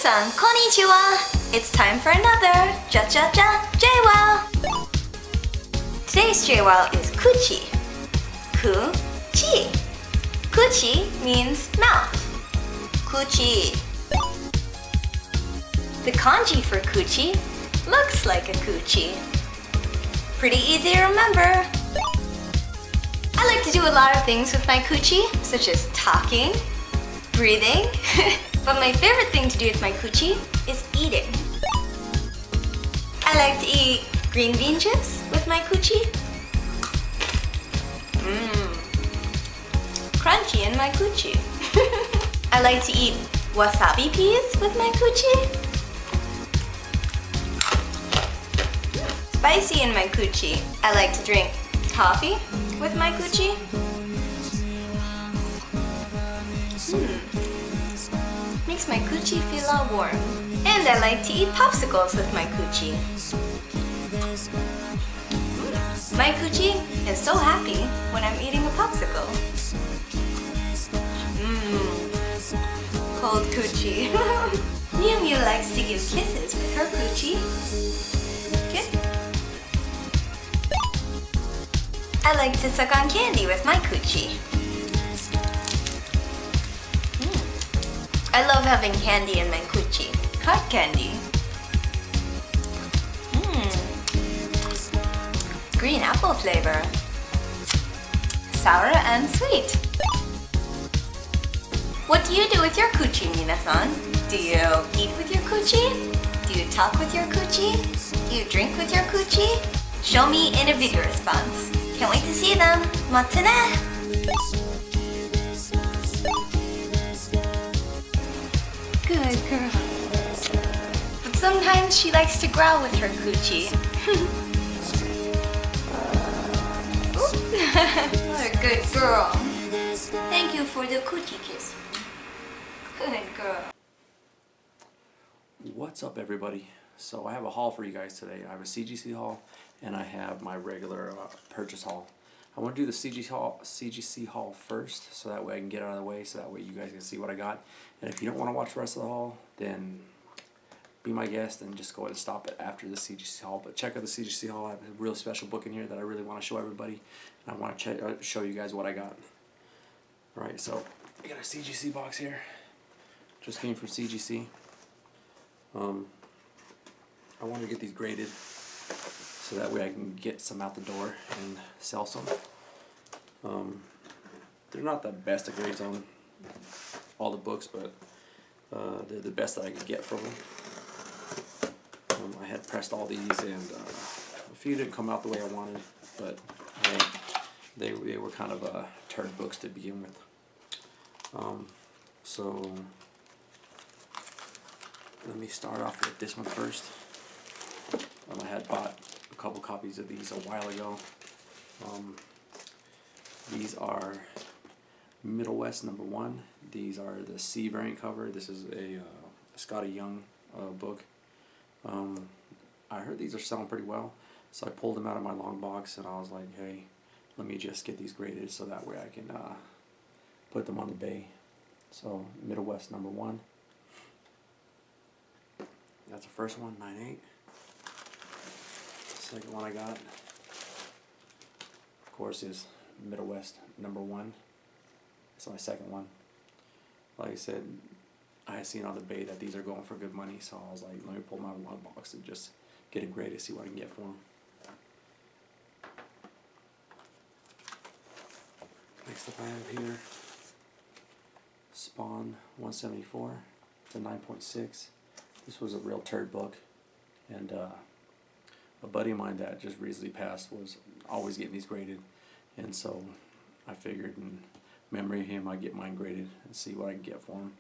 Minasan, konnichiwa! It's time for another Cha-Cha-Cha JWoww! Today's JWoww is Kuchi. Ku-chi. Kuchi means mouth. Kuchi. The kanji for Kuchi looks like a coochie. Pretty easy to remember. I like to do a lot of things with my coochie, such as talking, breathing, but my favorite thing to do with my coochie is eating. I like to eat green bean chips with my coochie. Crunchy in my coochie. I like to eat wasabi peas with my coochie. Spicy in my coochie. I like to drink coffee with my coochie. Makes my coochie feel all warm. And I like to eat popsicles with my coochie. My coochie is so happy when I'm eating a popsicle. Cold coochie. Miu Miu likes to give kisses with her coochie. Kiss. I like to suck on candy with my coochie. I love having candy in my coochie. Hot candy. Green apple flavor. Sour and sweet. What do you do with your coochie, Minasan? Do you eat with your coochie? Do you talk with your coochie? Do you drink with your coochie? Show me in a video response. Can't wait to see them. Matte ne! Good girl. But sometimes she likes to growl with her coochie. What a good girl. Thank you for the coochie kiss. Good girl. What's up, everybody? So I have a haul for you guys today. I have a CGC haul and I have my regular purchase haul. I want to do the CGC haul first, so that way I can get it out of the way, so that way you guys can see what I got. And if you don't want to watch the rest of the haul, then be my guest and just go ahead and stop it after the CGC haul. But check out the CGC haul. I have a really special book in here that I really want to show everybody, and I want to show you guys what I got. Alright, so I got a CGC box here. Just came from CGC. I want to get these graded so that way I can get some out the door and sell some. They're not the best of grades on all the books, but they're the best that I could get from them. I had pressed all these, and a few didn't come out the way I wanted, but they were kind of turd books to begin with. So let me start off with this one first. I had bought a couple copies of these a while ago. These are Middle West #1. These are the C variant cover. This is a Scotty Young book. I heard these are selling pretty well, so I pulled them out of my long box and I was like, hey, let me just get these graded so that way I can put them on the bay. So Middle West #1. That's the first one, 9.8. Second one I got, of course, is Middle West #1. That's my second one. Like I said, I had seen on the bay that these are going for good money, so I was like, let me pull my one box and just get it graded, see what I can get for them. Next up I have here Spawn 174. It's a 9.6. This was a real turd book, and a buddy of mine that just recently passed was always getting these graded, and so I figured in memory of him I'd get mine graded and see what I can get for him.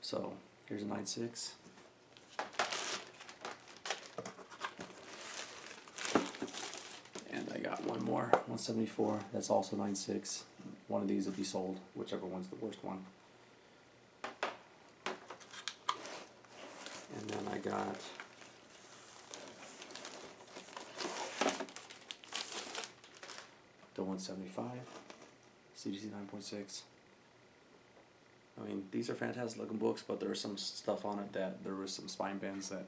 So here's a 9.6. And I got one more, 174, that's also 9.6. One of these will be sold, whichever one's the worst one. And then I got the 175, CGC 9.6. I mean, these are fantastic looking books, but there was some stuff on it that there was some spine bends that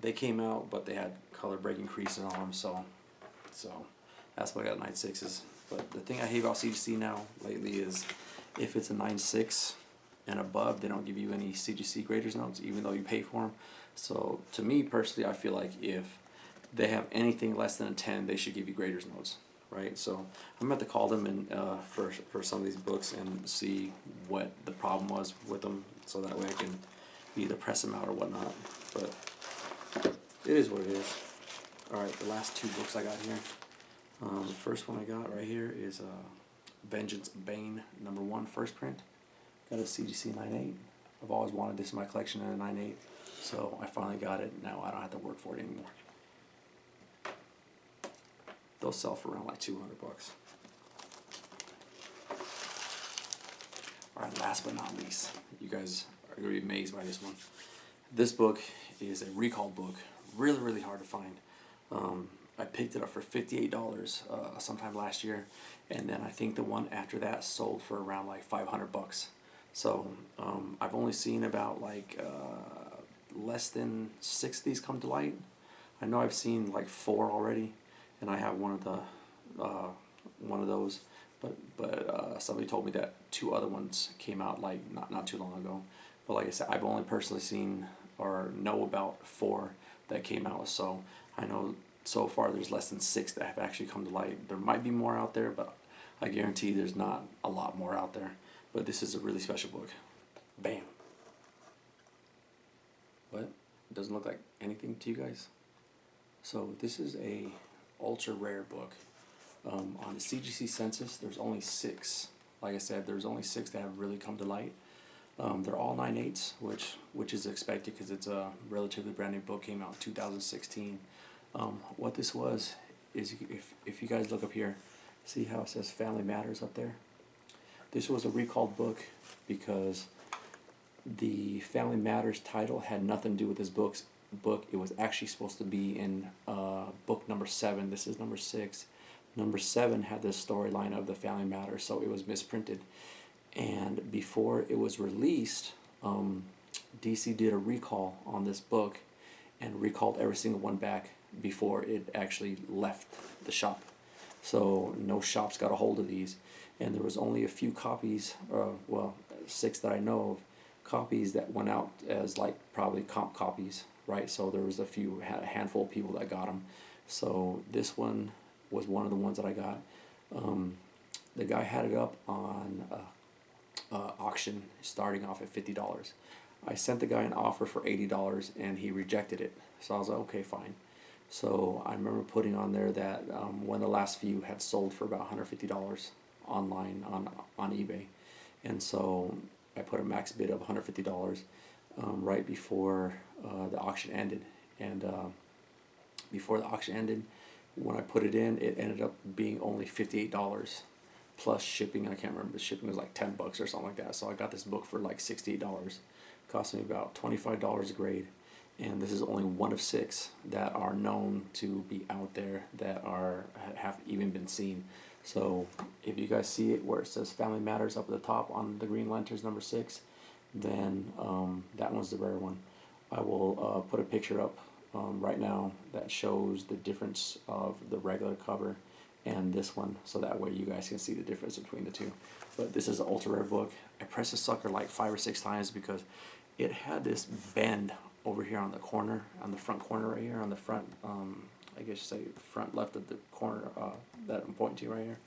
they came out, but they had color breaking creases on them, so that's why I got 9.6s. But the thing I hate about CGC now lately is if it's a 9.6 and above, they don't give you any CGC graders notes, even though you pay for them. So to me personally, I feel like if they have anything less than a 10, they should give you graders notes, right? So I'm about to call them and for some of these books and see what the problem was with them, so that way I can either press them out or whatnot. But it is what it is. All right, the last two books I got here. The first one I got right here is Vengeance Bane #1 first print. Got a CGC 9.8. I've always wanted this in my collection in a 9.8, so I finally got it. Now I don't have to work for it anymore. They'll sell for around like $200. Alright, last but not least, you guys are going to be amazed by this one. This book is a recall book, really hard to find. I picked it up for $58 sometime last year, and then I think the one after that sold for around like $500. So I've only seen about like less than 6 of these come to light. I know I've seen like 4 already, and I have one of those. But somebody told me that 2 other ones came out like not too long ago. But like I said, I've only personally seen or know about 4 that came out. So I know so far there's less than 6 that have actually come to light. There might be more out there, but I guarantee there's not a lot more out there. But this is a really special book. Bam. What? It doesn't look like anything to you guys? So this is a ultra rare book. On the CGC census, there's only 6. Like I said, there's only 6 that have really come to light. They're all 9.8s, which is expected because it's a relatively brand new book. Came out in 2016. What this was is, if you guys look up here, see how it says Family Matters up there? This was a recalled book because the Family Matters title had nothing to do with this book. It was actually supposed to be in book number 7. This is number 6. Number 7 had this storyline of the Family Matters, so it was misprinted. And before it was released, DC did a recall on this book and recalled every single one back before it actually left the shop. So no shops got a hold of these, and there was only a few copies, well, 6 that I know of, copies that went out as like probably comp copies, right? So there was a handful of people that got them. So this one was one of the ones that I got. The guy had it up on auction starting off at $50. I sent the guy an offer for $80 and he rejected it. So I was like, okay, fine. So I remember putting on there that one of the last few had sold for about $150 online on eBay. And so I put a max bid of $150 right before the auction ended. And before the auction ended, when I put it in, it ended up being only $58 plus shipping. I can't remember, the shipping was like $10 or something like that. So I got this book for like $68. Cost me about $25 a grade. And this is only one of 6 that are known to be out there that have even been seen. So if you guys see it where it says Family Matters up at the top on the Green Lanterns number 6, then that one's the rare one. I will put a picture up right now that shows the difference of the regular cover and this one, so that way you guys can see the difference between the two. But this is an ultra rare book. I pressed the sucker like 5 or 6 times because it had this bend over here on the corner, on the front corner right here, on the front, I guess you say front left of the corner that I'm pointing to right here,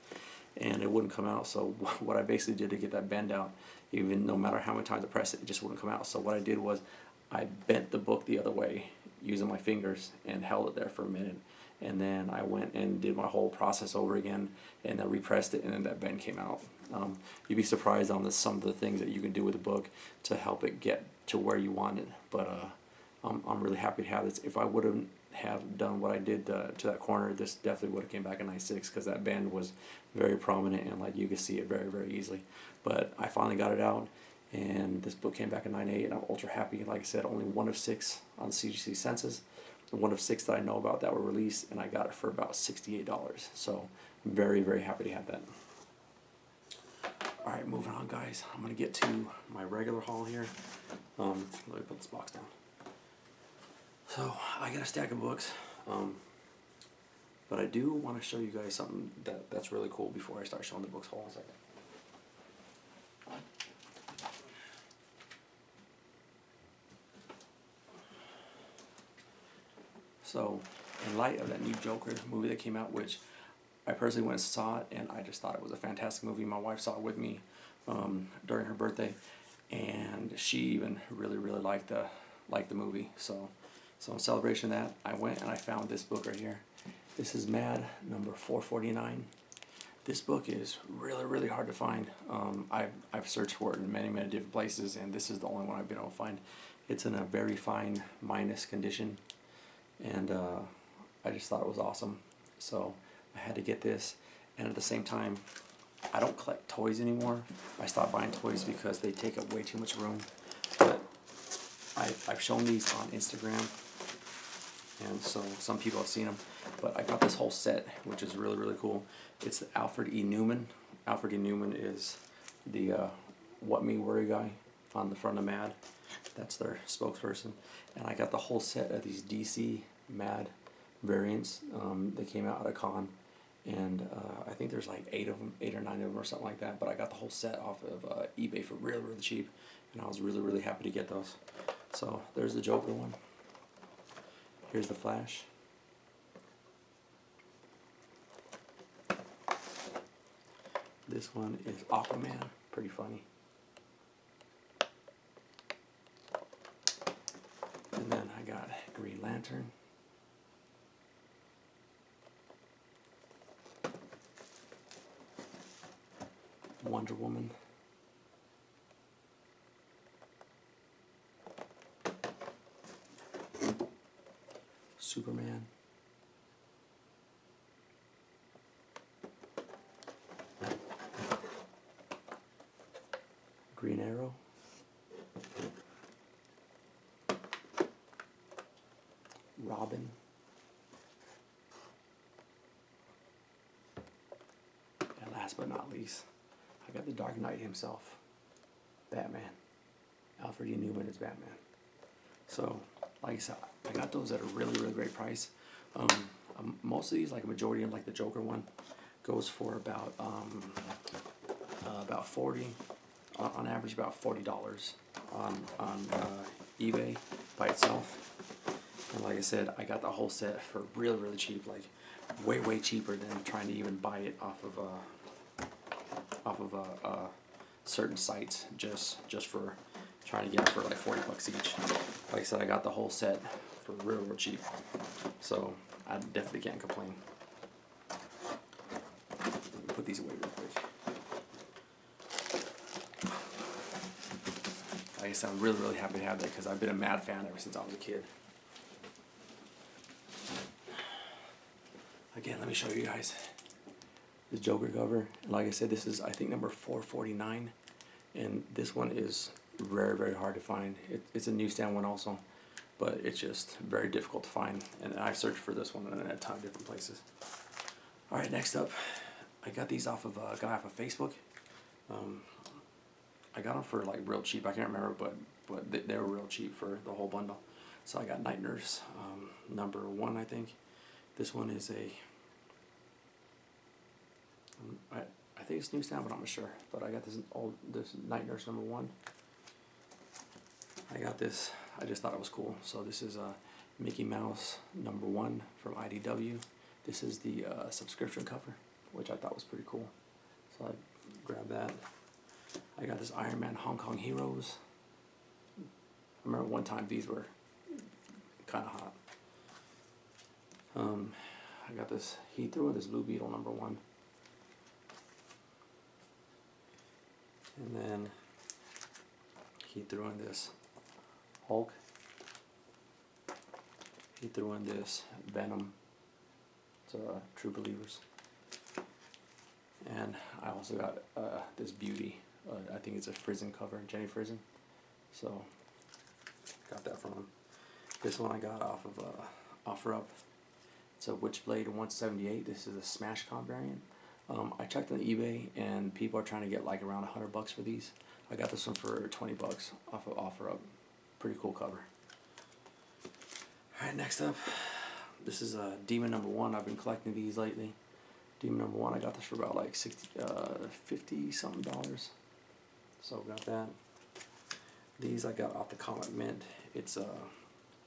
and it wouldn't come out. So what I basically did to get that bend out, even no matter how many times I pressed it, it just wouldn't come out. So what I did was I bent the book the other way using my fingers and held it there for a minute, and then I went and did my whole process over again, and I repressed it, and then that bend came out. You'd be surprised on some of the things that you can do with a book to help it get to where you want it. But I'm really happy to have this. If I wouldn't have done what I did to that corner, this definitely would have came back in 9.6 because that bend was very prominent and like you could see it very easily. But I finally got it out, and this book came back in 9.8, and I'm ultra happy. Like I said, only one of 6 on CGC census, and one of 6 that I know about that were released, and I got it for about $68. So I'm very happy to have that. Alright, moving on, guys. I'm going to get to my regular haul here. Let me put this box down. So, I got a stack of books. But I do want to show you guys something that's really cool before I start showing the books haul. So, in light of that new Joker movie that came out, which I personally went and saw it, and I just thought it was a fantastic movie. My wife saw it with me during her birthday, and she even really liked the movie. So in celebration of that, I went and I found this book right here. This is Mad number 449. This book is really hard to find. I've searched for it in many different places, and this is the only one I've been able to find. It's in a very fine minus condition, and I just thought it was awesome. So I had to get this, and at the same time, I don't collect toys anymore. I stopped buying toys because they take up way too much room. But I've shown these on Instagram, and so some people have seen them. But I got this whole set, which is really cool. It's the Alfred E. Neuman. Alfred E. Neuman is the What Me Worry guy on the front of Mad. That's their spokesperson. And I got the whole set of these DC Mad variants. They came out at a con, and I think there's like 8 or 9 of them or something like that. But I got the whole set off of eBay for really cheap, and I was really happy to get those. So there's the Joker one. Here's the Flash. This one is Aquaman, pretty funny. And then I got Green Lantern. Wonder Woman. Superman. Green Arrow. Robin. And last but not least, I got the Dark Knight himself, Batman. Alfred E. Neuman is Batman. So, like I said, I got those at a really great price. Most of these, like a majority of, like the Joker one, goes for about 40, on average about $40 on eBay by itself. And like I said, I got the whole set for really cheap, like way cheaper than trying to even buy it off of certain sites just for trying to get it for like 40 bucks each. Like I said, I got the whole set for real cheap, so I definitely can't complain. Let me put these away real quick. Like I said, I'm really happy to have that because I've been a Mad fan ever since I was a kid. Again, let me show you guys this Joker cover. And like I said, this is, I think, number 449, and this one is very hard to find. It's a newsstand one also, but it's just very difficult to find, and I've searched for this one in a ton of different places. Alright, next up, I got these off of a guy off of Facebook. I got them for like real cheap. I can't remember, but they were real cheap for the whole bundle. So I got Night Nurse number 1, I think. This one is a I think it's newsstand, but I'm not sure. But I got this Night Nurse number 1. I got this. I just thought it was cool. So this is Mickey Mouse number 1 from IDW. This is the subscription cover, which I thought was pretty cool. So I grabbed that. I got this Iron Man Hong Kong Heroes. I remember one time these were kind of hot. I got this, he threw in this Blue Beetle number 1. And then he threw in this Hulk. He threw in this Venom. It's True Believers. And I also got this Beauty. I think it's a Frizen cover, Jenny Frizen. So, got that from him. This one I got off of OfferUp. It's a Witchblade 178. This is a Smash Comp variant. I checked on eBay and people are trying to get like around $100 for these. I got this one for $20 off of OfferUp. Pretty cool cover. Alright, next up, this is Demon number 1. I've been collecting these lately. Demon number 1, I got this for about like 50 something dollars. So got that. These I got off the Comic Mint. It's a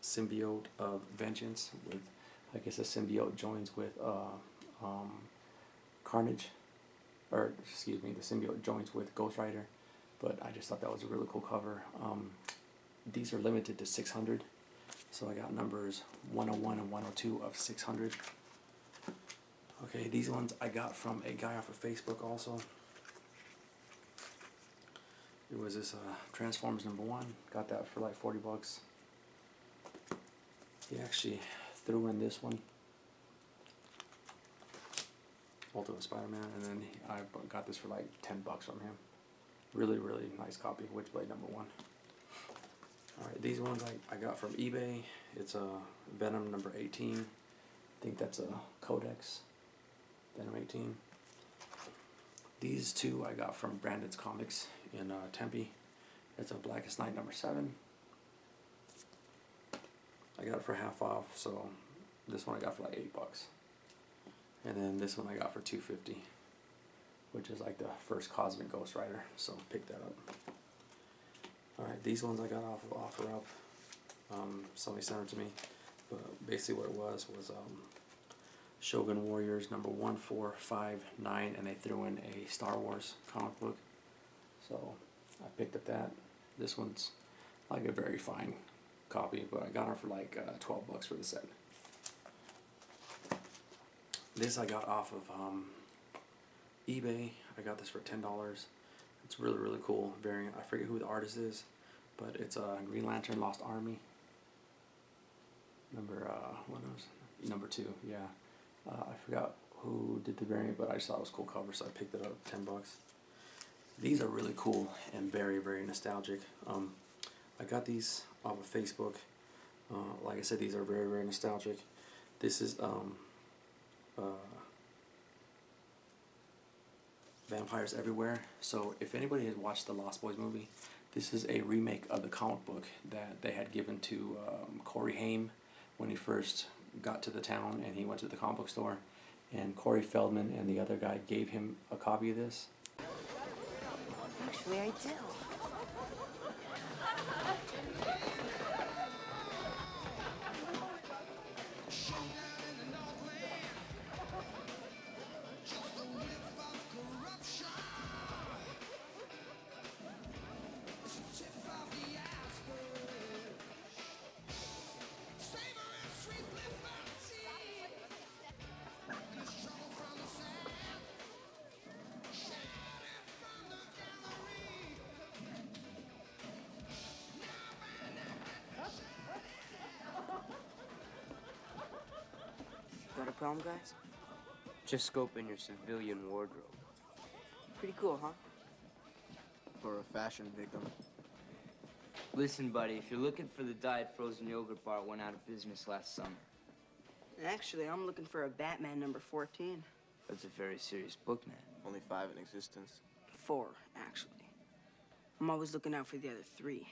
symbiote of vengeance with, I guess a symbiote joins with Carnage, or excuse me, the symbiote joins with Ghost Rider, but I just thought that was a really cool cover. These are limited to 600, so I got numbers 101 and 102 of 600. Okay, these ones I got from a guy off of Facebook also. It was this Transformers number 1. Got that for like $40. He actually threw in this one, Ultimate Spider-Man, and then I got this for like $10 from him. Really, really nice copy, Witchblade number 1. Alright, these ones I got from eBay. It's a Venom number 18. I think that's a Codex. Venom 18. These two I got from Brandon's Comics in Tempe. It's a Blackest Night number 7. I got it for half off, so this one I got for like $8. And then this one I got for $2.50, which is like the first Cosmic Ghost Rider, so pick that up. Alright, these ones I got off of OfferUp. Somebody sent them to me, but basically what it was Shogun Warriors number 1, 4, 5, 9, and they threw in a Star Wars comic book. So I picked up that. This one's like a very fine copy, but I got her for like $12 for the set. This I got off of eBay. I got this for $10. It's really, really cool variant. I forget who the artist is, but it's a Green Lantern Lost Army. Number 2, yeah. I forgot who did the variant, but I just thought it was a cool cover, so I picked it up, $10. These are really cool and very, very nostalgic. I got these off of Facebook. Like I said, these are very, very nostalgic. This is Vampires Everywhere. So if anybody has watched the Lost Boys movie, this is a remake of the comic book that they had given to Corey Haim when he first got to the town and he went to the comic book store, and Corey Feldman and the other guy gave him a copy of this. Actually, I do. Got a problem, guys? Just scoping your civilian wardrobe. Pretty cool, huh? For a fashion victim. Listen, buddy, if you're looking for the diet frozen yogurt bar, it went out of business last summer. Actually, I'm looking for a Batman number 14. That's a very serious book, man. Only 5 in existence. 4, actually. I'm always looking out for the other 3.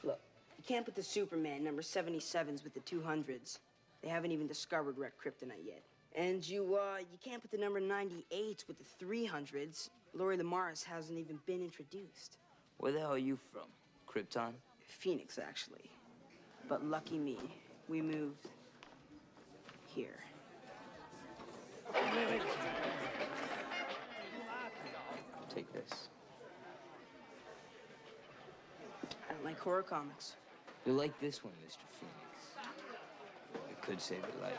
Look, you can't put the Superman number 77s with the 200s. They haven't even discovered red kryptonite yet. And you can't put the number 98s with the 300s. Lori Lamaris hasn't even been introduced. Where the hell are you from? Krypton? Phoenix, actually. But lucky me, we moved here. Take this. I don't like horror comics. You'll like this one, Mr. Phoenix. It could save your life.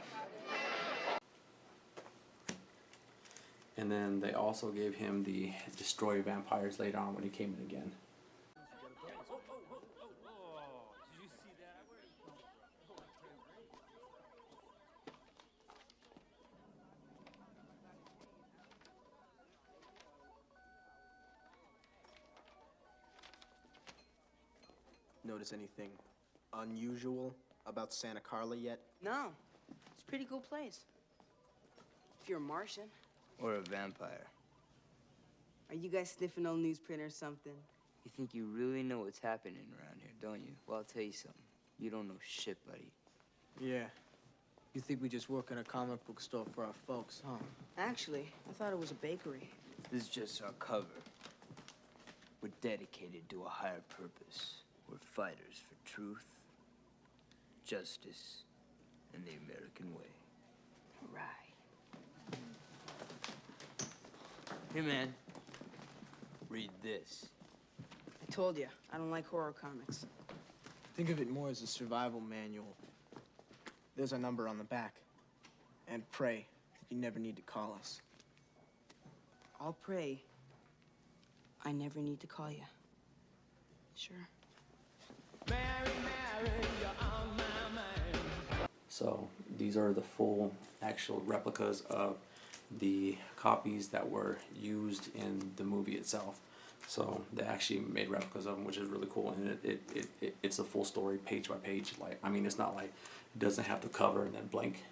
And then they also gave him the Destroy Vampires later on when he came in again. Notice anything unusual about Santa Carla yet? No, it's a pretty cool place. If you're a Martian. Or a vampire. Are you guys sniffing old newsprint or something? You think you really know what's happening around here, don't you? Well, I'll tell you something. You don't know shit, buddy. Yeah. You think we just work in a comic book store for our folks, huh? Actually, I thought it was a bakery. This is just our cover. We're dedicated to a higher purpose. We're fighters for truth, justice, and the American way. Right. Here, man. Read this. I told you, I don't like horror comics. Think of it more as a survival manual. There's a number on the back. And pray that you never need to call us. I'll pray I never need to call you. Sure. So these are the full actual replicas of the copies that were used in the movie itself. So they actually made replicas of them, which is really cool, and it's a full story, page by page. Like, I mean, it's not like it doesn't have the cover and then blank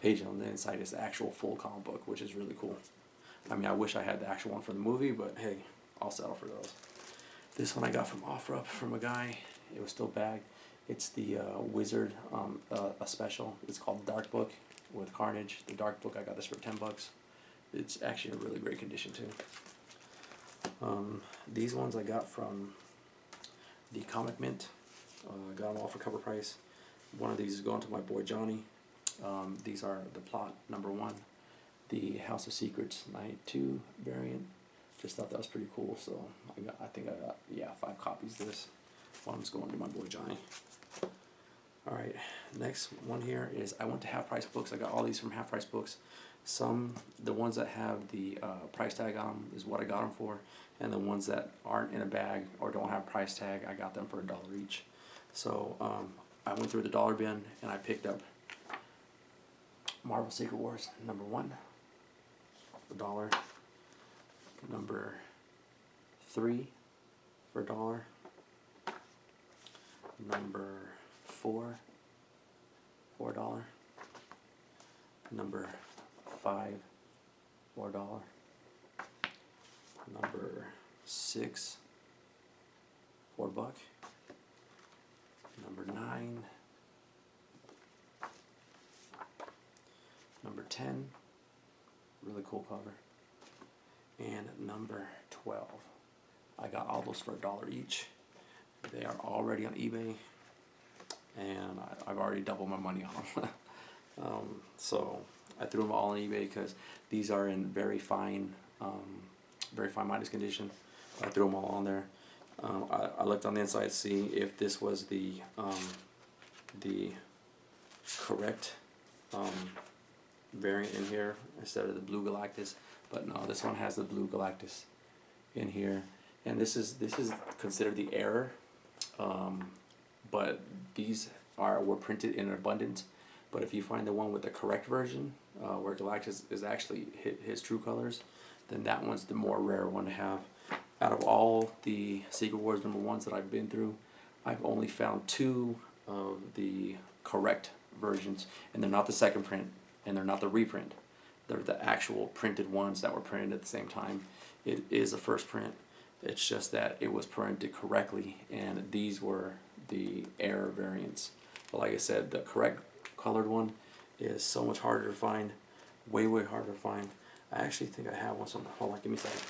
page on the inside. It's the actual full comic book, which is really cool. I mean, I wish I had the actual one from the movie, but hey, I'll settle for those. This one I got from OfferUp from a guy. It was still bagged. It's the Wizard a special. It's called Dark Book with Carnage. The Dark Book, I got this for $10. It's actually in really great condition too. These ones I got from the Comic Mint. I got them all for cover price. One of these is going to my boy Johnny. These are the Plot #1, the House of Secrets Night 2 variant. Just thought that was pretty cool, so I think I got 5 copies of this. One's going to my boy Johnny. Alright, next one here is I went to Half Price Books. I got all these from Half Price Books. The ones that have the price tag on them is what I got them for, and the ones that aren't in a bag or don't have price tag, I got them for $1 each. So I went through the dollar bin and I picked up Marvel Secret Wars #1, $1. Number 3 for $1. Number 4, $4. Number 5, $4. Number 6, $4. Number 9. Number 10, really cool cover. And number 12. I got all those for $1 each. They are already on eBay, and I've already doubled my money on them. So I threw them all on eBay because these are in very fine minus condition. I threw them all on there. I looked on the inside to see if this was the correct variant in here instead of the blue Galactus, but no, this one has the blue Galactus in here, and this is considered the error. But these were printed in abundance. But if you find the one with the correct version, where Galactus is actually his true colors, then that one's the more rare one to have. Out of all the Secret Wars #1s that I've been through, I've only found 2 of the correct versions, and they're not the second print, and they're not the reprint. They're the actual printed ones that were printed at the same time. It is a first print. It's just that it was printed correctly, and these were the error variants. But like I said, the correct colored one is so much harder to find, way harder to find. I actually think I have one somewhere. Hold on, give me a second.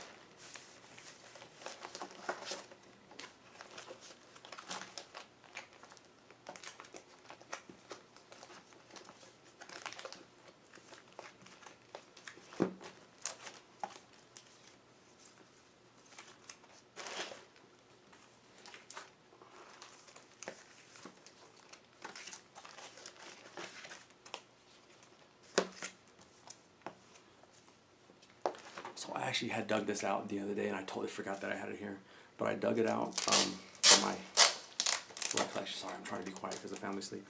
So I actually had dug this out the other day, and I totally forgot that I had it here. But I dug it out for my collection. Sorry, I'm trying to be quiet because the family's asleep.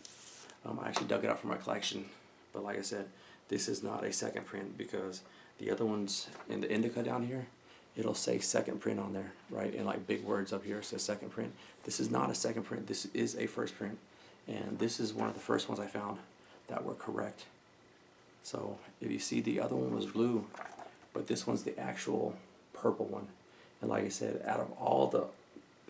I actually dug it out for my collection. But like I said, this is not a second print because the other ones in the indica down here, it'll say second print on there, right? And like big words up here says second print. This is not a second print. This is a first print. And this is one of the first ones I found that were correct. So if you see, the other one was blue, but this one's the actual purple one. And like I said, out of all the,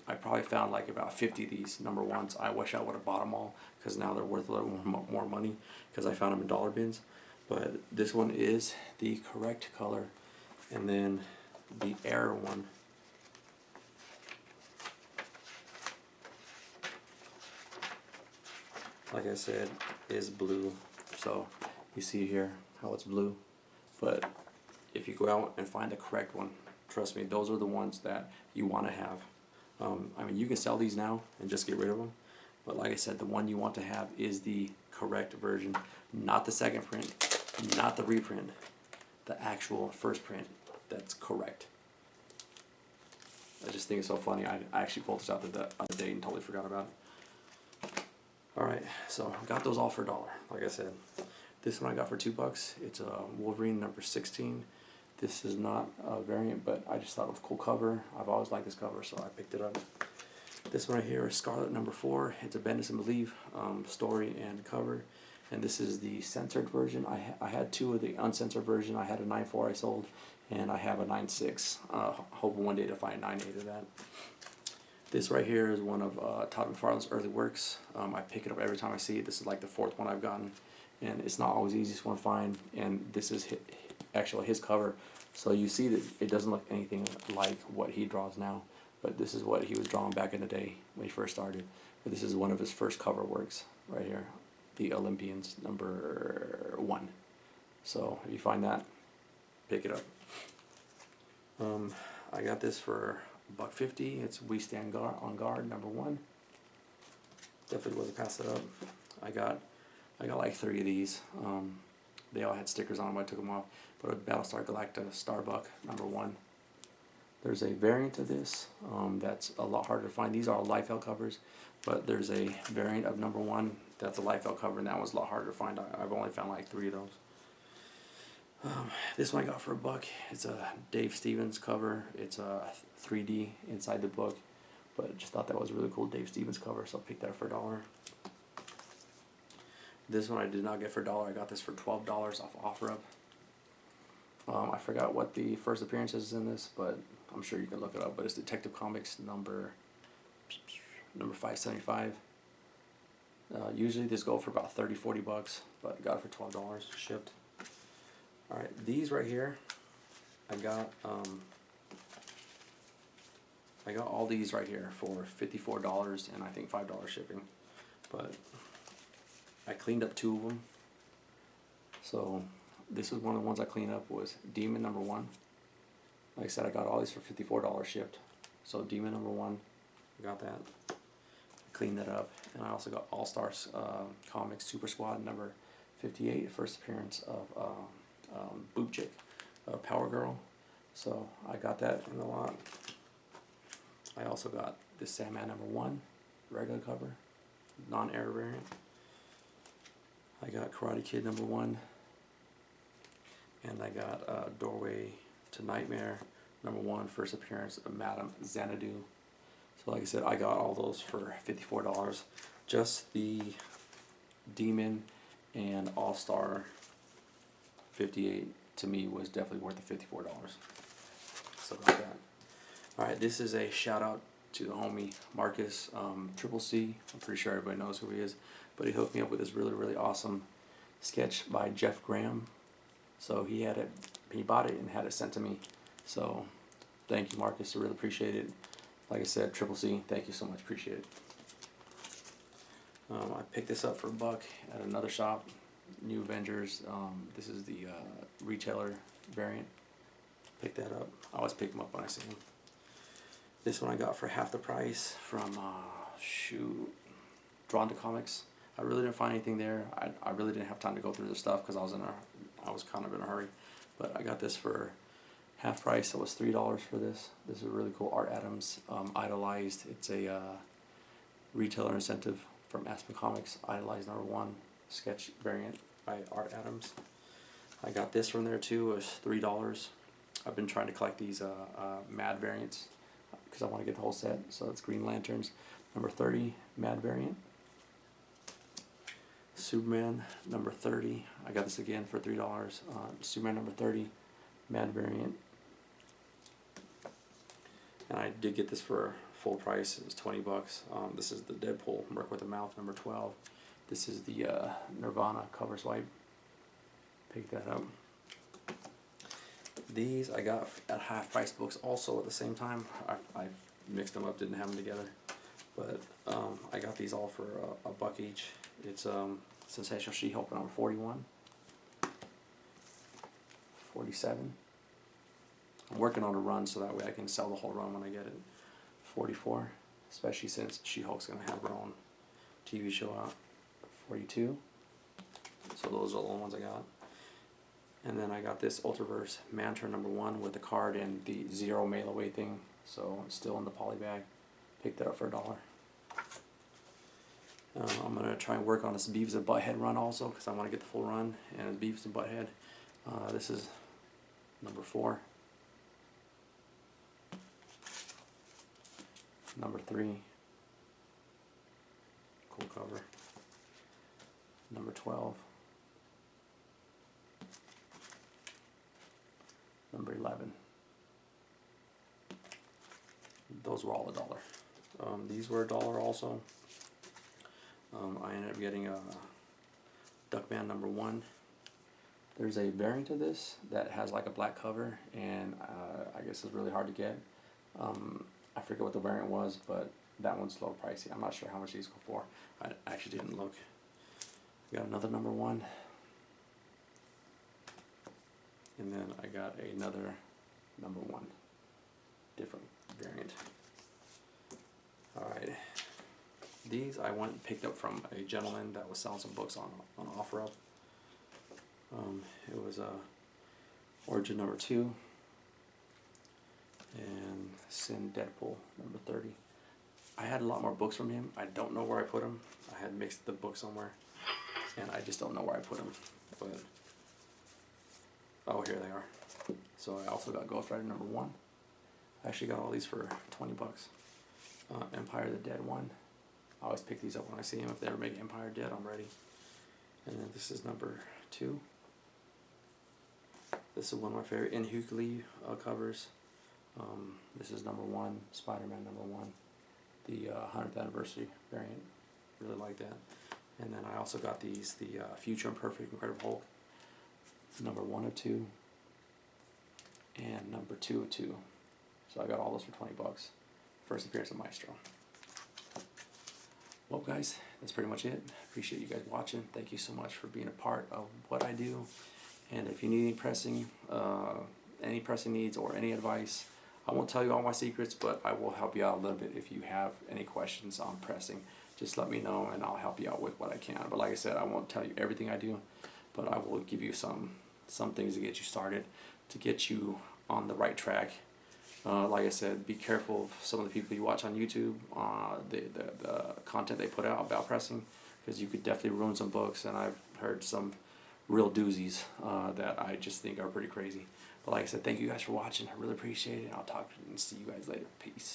I probably found like about 50 of these number ones. I wish I would have bought them all, because now they're worth a little more money, because I found them in dollar bins. But this one is the correct color, and then the error one, like I said, is blue. So you see here how it's blue. But if you go out and find the correct one, trust me, those are the ones that you want to have. I mean, you can sell these now and just get rid of them, but like I said, the one you want to have is the correct version, not the second print, not the reprint, the actual first print that's correct. I just think it's so funny. I actually pulled this out the other day and totally forgot about it. Alright, so I got those all for $1, like I said. This one I got for $2. It's a Wolverine number 16. This is not a variant, but I just thought it was a cool cover. I've always liked this cover, so I picked it up. This one right here is Scarlet number 4. It's a Bendis and Believe story and cover. And this is the censored version. I had 2 of the uncensored version. I had a 9.4 I sold, and I have a 9.6. Hoping one day to find 9.8 of that. This right here is one of Todd McFarlane's early works. I pick it up every time I see it. This is like the 4th one I've gotten, and it's not always the easiest one to find. And this is actually his cover, so you see that it doesn't look anything like what he draws now. But this is what he was drawing back in the day when he first started. But this is one of his first cover works right here, the Olympians number 1. So if you find that, pick it up. I got this for $1.50. It's We Stand on Guard number 1. Definitely wasn't pass it up. I got like 3 of these. They all had stickers on them. I took them off. But a Battlestar Galactica Starbuck number 1. There's a variant of this that's a lot harder to find. These are all Liefeld covers, but there's a variant of number 1 that's a Liefeld cover, and that one's a lot harder to find. I've only found like 3 of those. This one I got for $1. It's a Dave Stevens cover. It's a 3D inside the book, but I just thought that was a really cool Dave Stevens cover, so I picked that for $1. This one I did not get for $1. I got this for $12 off OfferUp. I forgot what the first appearance is in this, but I'm sure you can look it up. But it's Detective Comics number 575. Usually this go for about $30-40, but I got it for $12 shipped. All right, these right here, I got all these right here for $54 and I think $5 shipping, but I cleaned up 2 of them. So this is one of the ones I cleaned up, was Demon number 1. Like I said, I got all these for $54 shipped. So Demon number 1, I got that. Cleaned that up, and I also got All Stars Comics Super Squad number 58, first appearance of Boob Chick, Power Girl. So I got that in a lot. I also got this Sandman number 1, regular cover, non-error variant. I got Karate Kid number 1, and I got Doorway to Nightmare number 1, first appearance of Madame Xanadu. So like I said, I got all those for $54. Just the Demon and All-Star 58 to me was definitely worth the $54. So got that. Alright, this is a shout out to the homie Marcus Triple C. I'm pretty sure everybody knows who he is, but he hooked me up with this really awesome sketch by Jeff Graham. So he had it, he bought it and had it sent to me. So thank you, Marcus. I really appreciate it. Like I said, Triple C, thank you so much. Appreciate it. I picked this up for $1 at another shop, New Avengers. This is the retailer variant. Pick that up. I always pick them up when I see them. This one I got for half the price from Drawn to Comics. I really didn't find anything there. I really didn't have time to go through the stuff because I was kind of in a hurry. But I got this for half price. It was $3 for this. This is a really cool Art Adams Idolized. It's a retailer incentive from Aspen Comics. Idolized number 1 sketch variant by Art Adams. I got this from there too. It was $3. I've been trying to collect these Mad variants because I want to get the whole set. So it's Green Lanterns number 30 Mad variant. Superman number 30. I got this again for $3. Superman number 30, matte variant. And I did get this for full price. It was 20 bucks. This is the Deadpool Merc with a Mouth number 12. This is the Nirvana cover swipe. Pick that up. These I got at half price books also at the same time. I mixed them up, didn't have them together. But I got these all for a buck each. It's Sensational She-Hulk number 41. 47. I'm working on a run so that way I can sell the whole run when I get it. 44, especially since She-Hulk's going to have her own TV show out. 42. So those are the only ones I got. And then I got this Ultraverse Mantra number 1 with the card and the 0 mail away thing. So it's still in the poly bag. Picked that up for $1. I'm going to try and work on this Beavis and Butthead run also because I want to get the full run. And Beavis and Butthead. This is number 4. Number 3. Cool cover. Number 12. Number 11. Those were all $1. These were $1 also. I ended up getting a Duckman number 1. There's a variant of this that has like a black cover, and I guess it's really hard to get. I forget what the variant was, but that one's a little pricey. I'm not sure how much these go for. I actually didn't look. Got another number 1. And then I got another number 1. Different variant. Alright. These I went and picked up from a gentleman that was selling some books on OfferUp. It was Origin number 2 and Sin Deadpool number 30. I had a lot more books from him. I don't know where I put them. I had mixed the books somewhere, and I just don't know where I put them. But oh, here they are. So I also got Ghost Rider number 1. I actually got all these for 20 bucks. Empire of the Dead 1. I always pick these up when I see them. If they ever make Empire Dead, I'm ready. And then this is number 2. This is one of my favorite Inhuke Lee covers. This is number 1, Spider-Man number 1. The 100th anniversary variant. Really like that. And then I also got these, the Future Imperfect Incredible Hulk. Number 1 of 2. And number 2 of 2. So I got all those for 20 bucks. First appearance of Maestro. Well guys, that's pretty much it. Appreciate you guys watching. Thank you so much for being a part of what I do. And if you need any pressing needs or any advice, I won't tell you all my secrets, but I will help you out a little bit if you have any questions on pressing. Just let me know and I'll help you out with what I can. But like I said, I won't tell you everything I do, but I will give you some things to get you started, to get you on the right track. Like I said, be careful of some of the people you watch on YouTube, the content they put out about pressing, because you could definitely ruin some books, and I've heard some real doozies that I just think are pretty crazy. But like I said, thank you guys for watching. I really appreciate it. I'll talk and see you guys later. Peace.